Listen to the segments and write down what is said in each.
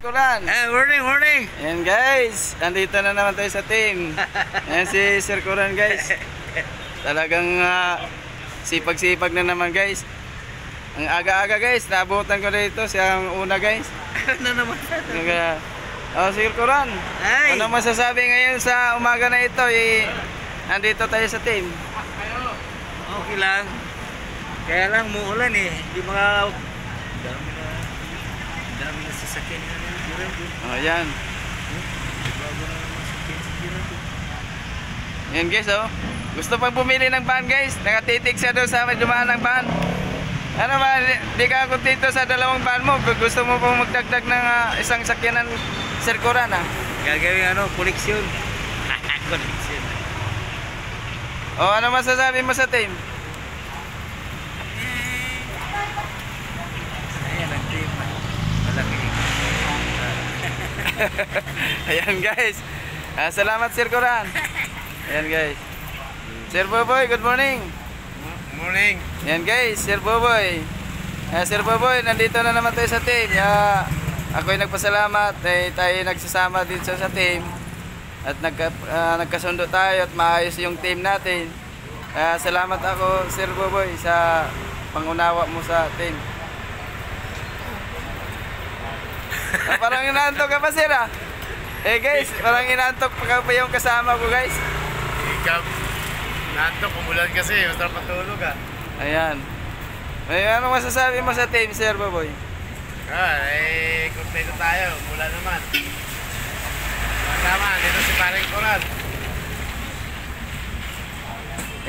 Kuran. Morning. Ayan guys, andito na naman tayo sa team. Ayan si Sir Kuran guys. Talagang sipag-sipag na naman guys. Ang aga-aga guys, naabutan ko dito siyang una guys. Ano naman? Sir Kuran, Ay. ano masasabi ngayon sa umaga na ito? Andito tayo sa team. Okay lang. Kaya lang muulan eh. Hindi mga dami na sasakyan na Ayan. Ayan guys oh. Gusto pang bumili ng van guys. Nakatitig siya doon sa dumaan ng van. Ano ba, di ka kontento sa dalawang van mo? Gusto mo pang magdagdag ng isang sakyanan Sir Kuran Gagawin koleksyon. Koleksyon. Ano masasabi mo sa team? Ayan ang team. Malaki. Ayan guys. Salamat Sir Kuran. Ayan guys. Sir Boboy, good morning. Morning. Ayan guys, Sir Boboy. Sir Boboy, nandito na naman tayo sa team. Ako'y nagpasalamat tayo nagsasama dito sa team. At nagkasundo tayo at maayos yung team natin. Salamat ako Sir Boboy sa pangunawa mo sa team. Parang inaantok ka pa Sir guys, parang inaantok pa yung kasama ko guys. Ikaw, naantok, umulan kasi, masarap matulog Ayan. Ano masasabi mo sa team Sir Boboy? Kontento tayo, umulan naman. Tama, dito si Paring Kuran.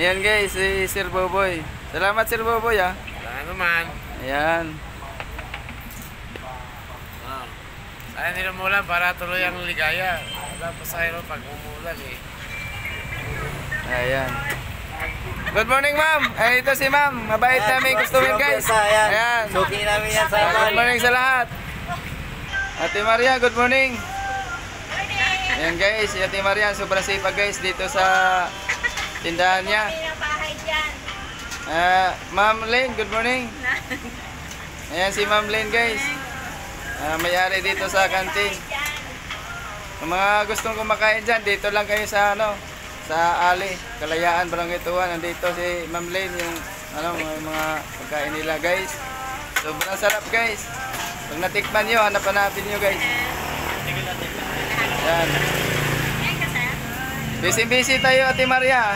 Ayan guys, si Sir Boboy. Salamat Sir Boboy Wala naman. Ayan. Sayang din umulan para tuloy ang ligaya. Wala pa sa pag umulan Ayan. Good morning ma'am. Ito si ma'am. Mabait namin customer guys. Ayan. Suki namin yan sa Good morning sa lahat. Ate Maria, good morning. Ayan guys, si Ate Maria sobrang sipag guys dito sa tindahan niya. Ma'am Lane, good morning. Ayan si Ma'am Lane guys. May-ari dito sa kantin. Kung mga gustong kumakain dyan, dito lang kayo sa sa Ali, Kalayaan, Barangay Tuwan. Nandito si Ma'am Lane, yung mga pagkain nila guys. Sobrang sarap guys. Pag natikman nyo, hanap-hanapin nyo guys. Yan. Busy tayo Ate Maria.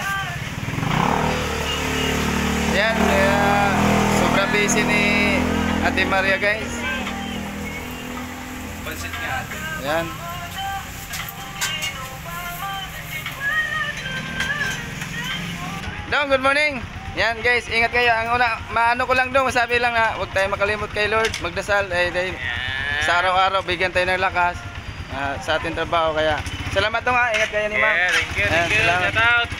Yan, sobrang busy ni Ate Maria guys. Pansit nga ate. Yan. Dong, good morning. Yan guys, ingat kayo. Ang una, maano ko lang dong, masabi lang na huwag tayo makalimot kay Lord, magdasal dahil sa araw-araw bigyan tayo ng lakas sa ating trabaho. Kaya salamat dong ingat kayo ni ma'am. Thank you. Salamat. Shout out.